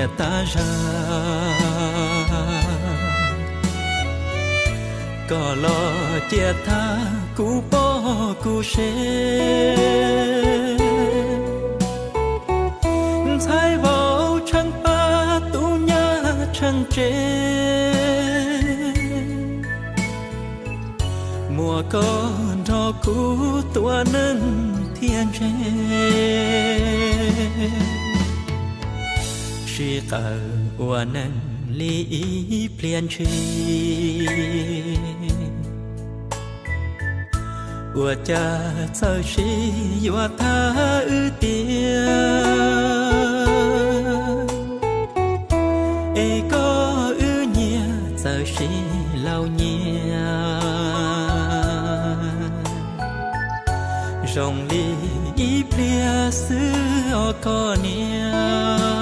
nhẹ ta ra có lo chia tha cú bỏ cú xe thái vào chẳng ba tu nhá chẳng chế mùa con đó cú tua nâng thiên chế chỉ cờ ua nâng lý ý pliên chi ua cha sơ chi ua tha ư tia e có ư nhia sơ chi lâu nhia rong li ý plia xứ o có nia